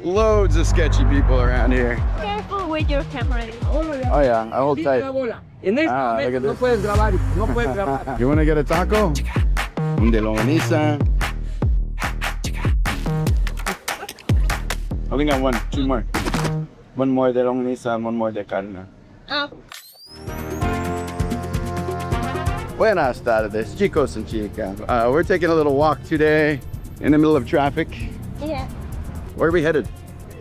Loads of sketchy people around here. Careful with your camera. Oh yeah, I hold tight. Look at this. You want to get a taco? Un de longaniza. I think I want two more. One more de longaniza and one more de carne. Oh. Buenas tardes, chicos and chicas. We're taking a little walk today in the middle of traffic. Yeah. Where are we headed?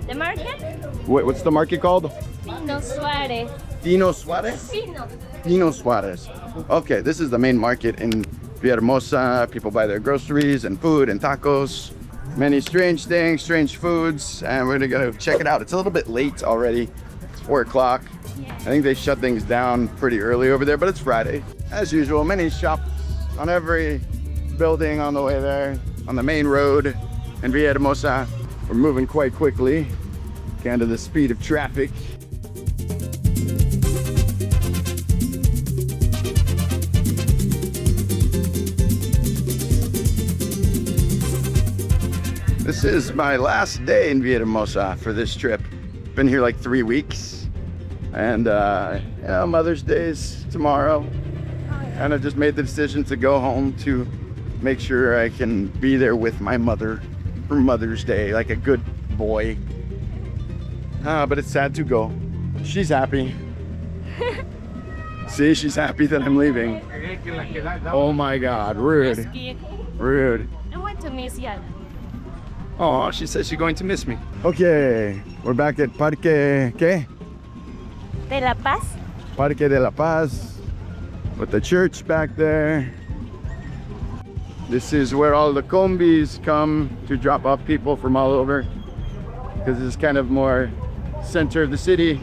The market? What's the market called? Pino Suarez. Pino Suarez? Pino. Pino Suarez. Okay, this is the main market in Villahermosa. People buy their groceries and food and tacos. Many strange things, strange foods, and we're gonna go check it out. It's a little bit late already. It's 4 o'clock. Yeah. I think they shut things down pretty early over there, but it's Friday. As usual, many shops on every building on the way there, on the main road in Villahermosa. We're moving quite quickly, kind of the speed of traffic. This is my last day in Villahermosa for this trip. Been here like 3 weeks, and yeah, Mother's Day is tomorrow. And I just made the decision to go home to make sure I can be there with my mother for Mother's Day, like a good boy. But it's sad to go. She's happy. See, she's happy that I'm leaving. Oh my God, rude. Rude. I want to miss you. Oh, she says she's going to miss me. Okay, we're back at Parque, ¿qué? De La Paz? Parque de la Paz, with the church back there. This is where all the combis come to drop off people from all over, because it's kind of more center of the city.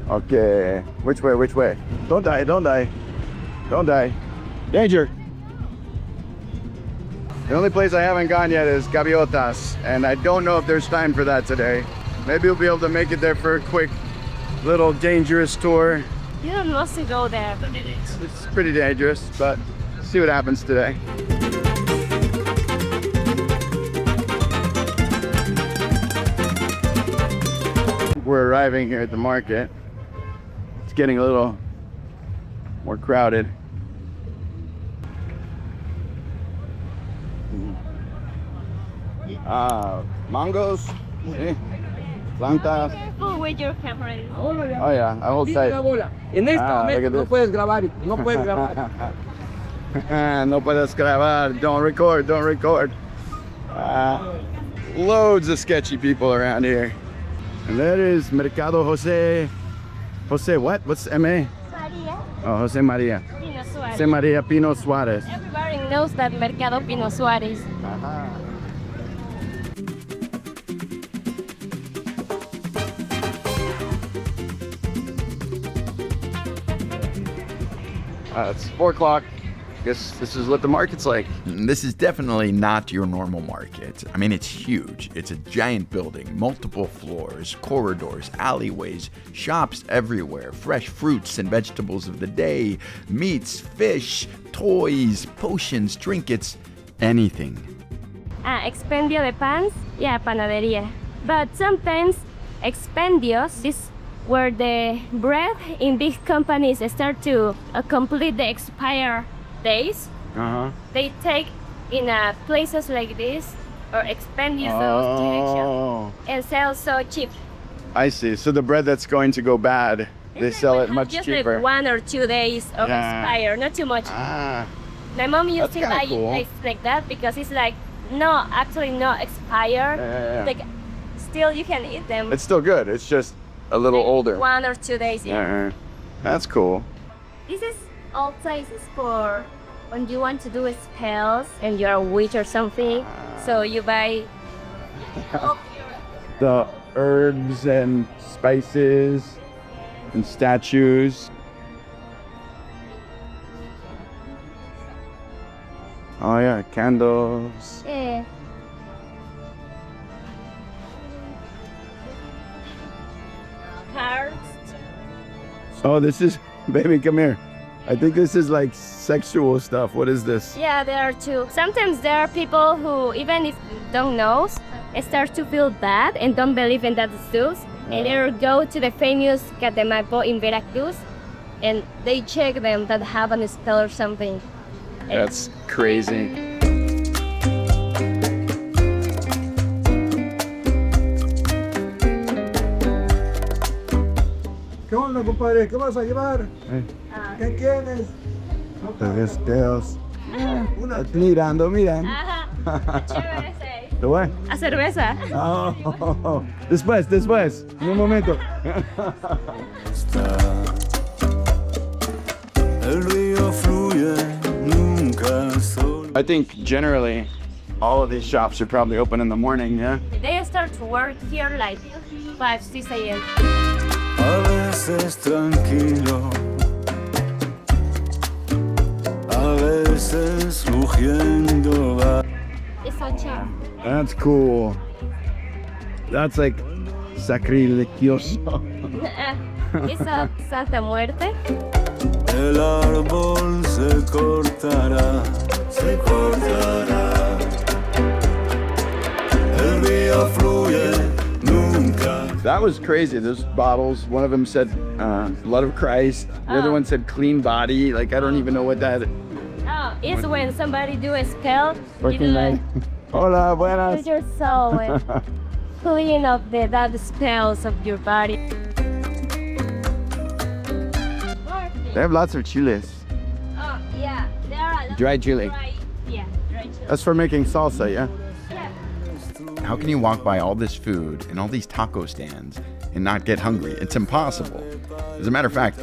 Okay, which way, which way? Don't die, don't die. Don't die. Danger. The only place I haven't gone yet is Gaviotas, and I don't know if there's time for that today. Maybe we'll be able to make it there for a quick little dangerous tour. You don't want to go there. It's pretty dangerous, but see what happens today. We're arriving here at the market. It's getting a little more crowded. Mangoes, plantas. Careful with your camera. Oh yeah, I hold tight. En este Look momento at no this. puedes grabar, no puedes grabar. No puedes grabar, don't record, don't record. Loads of sketchy people around here. And that is Mercado Jose what? What's M.A.? Maria. Oh, Jose Maria. Pino Suarez. Jose Maria Pino Suarez. Everybody knows that Mercado Pino Suarez. It's 4 o'clock. Guess this is what the market's like. This is definitely not your normal market. I mean, it's huge. It's a giant building, multiple floors, corridors, alleyways, shops everywhere, fresh fruits and vegetables of the day, meats, fish, toys, potions, trinkets, anything. Expendio de pans, yeah, panadería. But sometimes expendios is where the bread in big companies start to complete the expire days. They take in places like this or expendios those directions and sell so cheap. I see. So the bread that's going to go bad, they sell it much just cheaper. Like 1 or 2 days of expire, not too much. My mom used That's to kinda buy cool. it like that because it's like actually not expired. Yeah. Like still you can eat them. It's still good. It's just a little like older. 1 or 2 days. Yeah. That's cool. This is all places for when you want to do spells and you're a witch or something. So you buy The herbs and spices and statues. Oh yeah, candles. yeah. Cards. Oh, this is, baby, come here. I think this is like sexual stuff. What is this? Yeah, there are two. Sometimes there are people who, even if don't know, start to feel bad and don't believe in that stuff, and they go to the famous Catemaco in Veracruz, and they check them that have a spell or something. That's crazy. ¿Qué onda, compadre? ¿Qué vas a llevar? ¿Qué quieres? Deus. Mirando, mirando. Ajá. Chévere. ¿Lo voy? A cerveza. Oh, después, en un momento. I think generally all of these shops are probably open in the morning, yeah? They start to work here like 5, 6 a.m. A veces tranquilo, a veces rugiendo va. It's so cheap. That's cool. That's like sacrilegioso. It's a Santa Muerte. El árbol se cortará, se cortará. El río fluye nunca. That was crazy. Those bottles, one of them said blood of Christ. The other one said clean body. Like, I don't even know what that is. Oh, it's when somebody do a spell. Working like, hola, buenas. Use your soul and clean up the bad spells of your body. They have lots of chiles. Oh, yeah. There are a lot Dried of chili. dry chili. That's for making salsa, yeah? How can you walk by all this food and all these taco stands and not get hungry? It's impossible. As a matter of fact,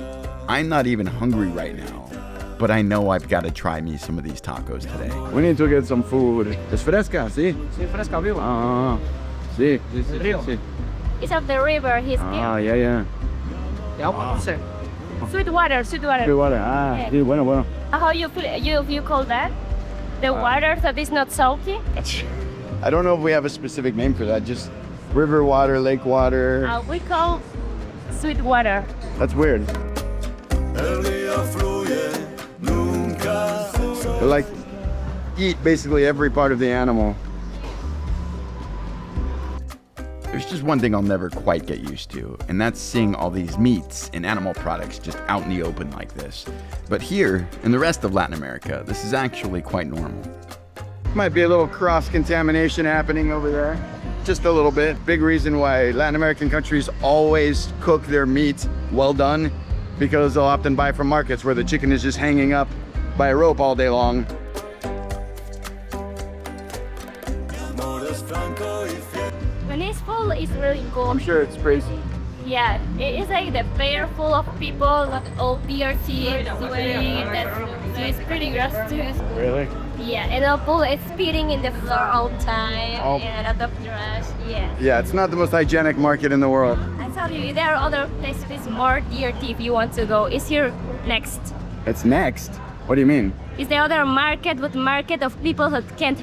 I'm not even hungry right now, but I know I've got to try me some of these tacos today. We need to get some food. Es fresca, ¿sí? Sí, fresca, viva. Ah, sí. Río. Sí. It's of the river, he's Ah, here. yeah. Y agua dulce. Sweet water, sweet water. Good water. Ah, sí, bueno. How you call that? The water that is not salty? I don't know if we have a specific name for that. Just river water, lake water. We call sweet water. That's weird. El río fluye nunca. They like eat basically every part of the animal. There's just one thing I'll never quite get used to, and that's seeing all these meats and animal products just out in the open like this. But here, in the rest of Latin America, this is actually quite normal. Might be a little cross-contamination happening over there. Just a little bit. Big reason why Latin American countries always cook their meat well done, because they'll often buy from markets where the chicken is just hanging up by a rope all day long. When it's full, it's really cool. I'm sure it's crazy. Yeah, it's like the fair full of people, like all beer teams doing that. So it's pretty gross too. Really? Yeah, and all people is spitting in the floor all the time, Oh. and a lot of trash. Yeah. Yeah, it's not the most hygienic market in the world. I tell you, there are other places more dirty if you want to go. It's here next. It's next. What do you mean? It's the other market, but market of people that can't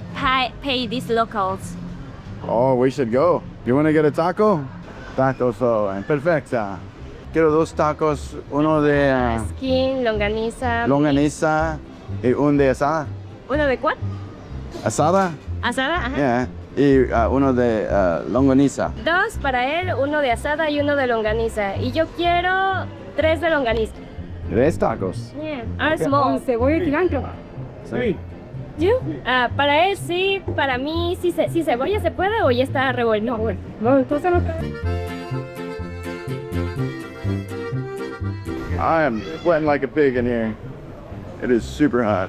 pay these locals. Oh, we should go. You want to get a taco? Tacos, perfecta. Quiero 2 tacos, uno de Skin, longaniza. longaniza y uno de asada. ¿Uno de cuál? ¿Asada? Asada, ajá. Yeah. Y uno de longaniza. 2 para él, uno de asada y uno de longaniza. Y yo quiero 3 de longaniza. 3 tacos. Yeah, are small. Cebolla y cilantro. Sí. You? Para él sí, para mí sí, si cebolla se puede o ya está revuelto. No, bueno. No, entonces no. I am sweating like a pig in here. It is super hot.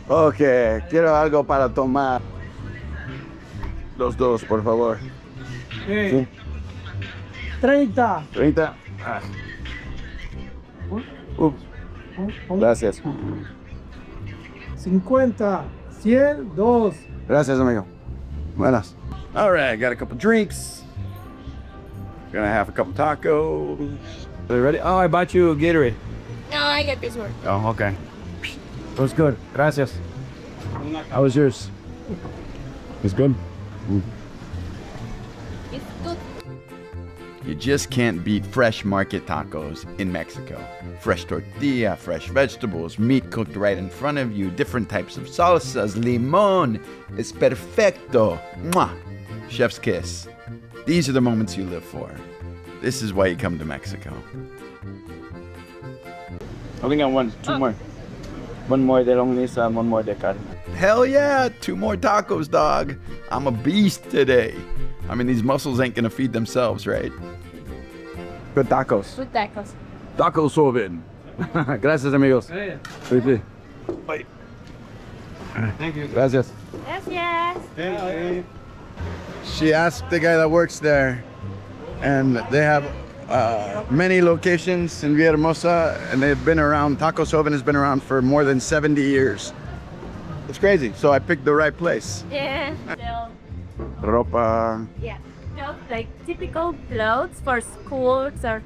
Okay, quiero algo para tomar. Los 2, por favor. Sí. 30. 30. Gracias. 50, 100, 2. Gracias, amigo. Buenas. All right, got a couple drinks. Gonna have a couple tacos. Are you ready? Oh, I bought you a Gatorade. No, I get this one. Oh, okay. It was good. Gracias. How was yours? It's good. It's good. You just can't beat fresh market tacos in Mexico. Fresh tortilla, fresh vegetables, meat cooked right in front of you, different types of salsas, limon. Es perfecto. Mwah. Chef's kiss. These are the moments you live for. This is why you come to Mexico. I think I want two more. One more de longaniza and one more de carne. Hell yeah, 2 more tacos, dog. I'm a beast today. I mean, these muscles ain't gonna feed themselves, right? Good tacos. Good tacos. Tacos oven. Gracias, amigos. Hey. Sí, sí. Thank you. Gracias. Gracias. She asked the guy that works there, and they have many locations in Villahermosa, and they've been around. Tacos Oven has been around for more than 70 years. It's crazy. So I picked the right place. Yeah. Ropa. Yeah. Just like typical clothes for schools or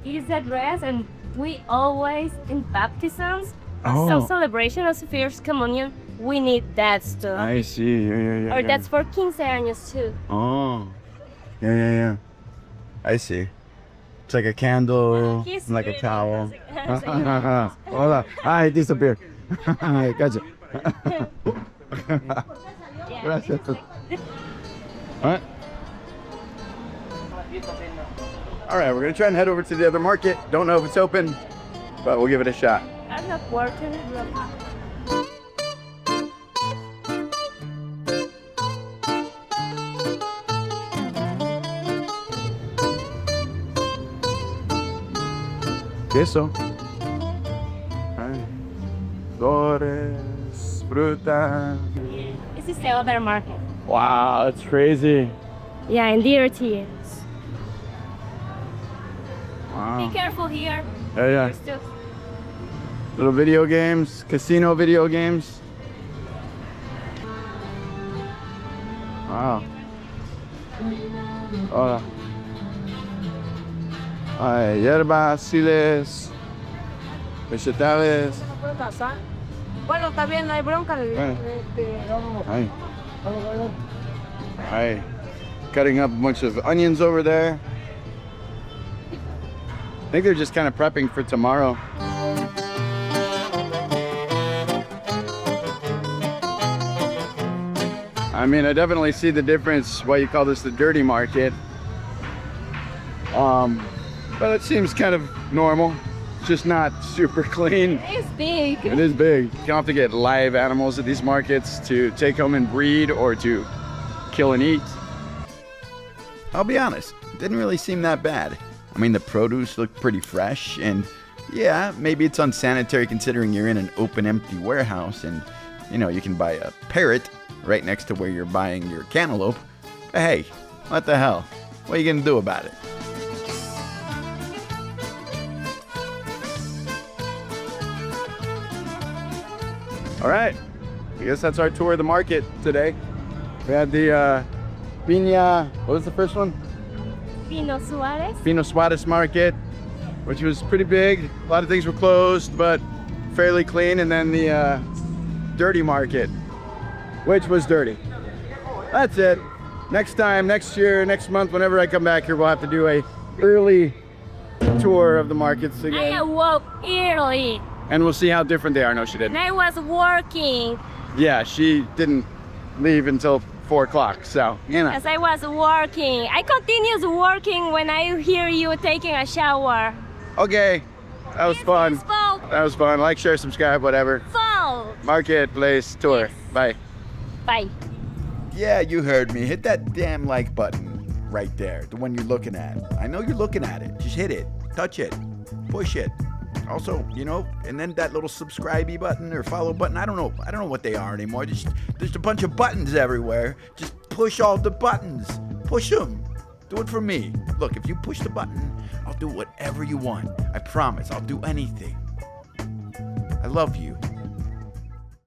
is a dress, and we always in baptisms, some celebration of First Communion, we need that stuff. I see. Yeah. Or that's for 15 años too. Oh. Yeah. I see. It's like a candle, He's like a really towel. amazing. Hola. I disappeared. Gotcha. Yeah, Gracias. this is like- Alright. Alright, we're gonna try and head over to the other market. Don't know if it's open, but we'll give it a shot. I'm not working. Queso. Ay. Flores, fruta. This is the other market. Wow, that's crazy. Yeah, and dirty. Wow. Be careful here. Yeah. There's still Little video games, casino video games. Wow. Hola. Ay, hierbas, chiles, vegetales. Bueno, está bien, no hay bronca. Ay. Ay. Cutting up a bunch of onions over there. I think they're just kind of prepping for tomorrow. I mean, I definitely see the difference why you call this the dirty market. But it seems kind of normal. It's just not super clean. it's big. It is big. You have to get live animals at these markets to take home and breed or to kill and eat. I'll be honest, it didn't really seem that bad. I mean, the produce looked pretty fresh, and yeah, maybe it's unsanitary considering you're in an open, empty warehouse and, you know, you can buy a parrot right next to where you're buying your cantaloupe. But hey, what the hell? What are you gonna do about it? All right, I guess that's our tour of the market today. We had the what was the first one? Pino Suarez. Pino Suarez market, which was pretty big. A lot of things were closed, but fairly clean. And then the dirty market, which was dirty. That's it. Next time, next year, next month, whenever I come back here, we'll have to do a early tour of the markets I again. awoke early And we'll see how different they are. No, she didn't. and I was working Yeah, she didn't leave until 4 o'clock, so, you know. as I was working. I continued working when I hear you taking a shower. Okay, that was fun. It's fault. That was fun. Like, share, subscribe, whatever. Fault. Marketplace tour. Bye. Bye. Yeah, you heard me. Hit that damn like button right there, the one you're looking at. I know you're looking at it. Just hit it, touch it, push it. Also, you know, and then that little subscribe-y button or follow button. I don't know what they are anymore. There's a bunch of buttons everywhere. Just push all the buttons. Push them. Do it for me. Look, if you push the button, I'll do whatever you want. I promise. I'll do anything. I love you.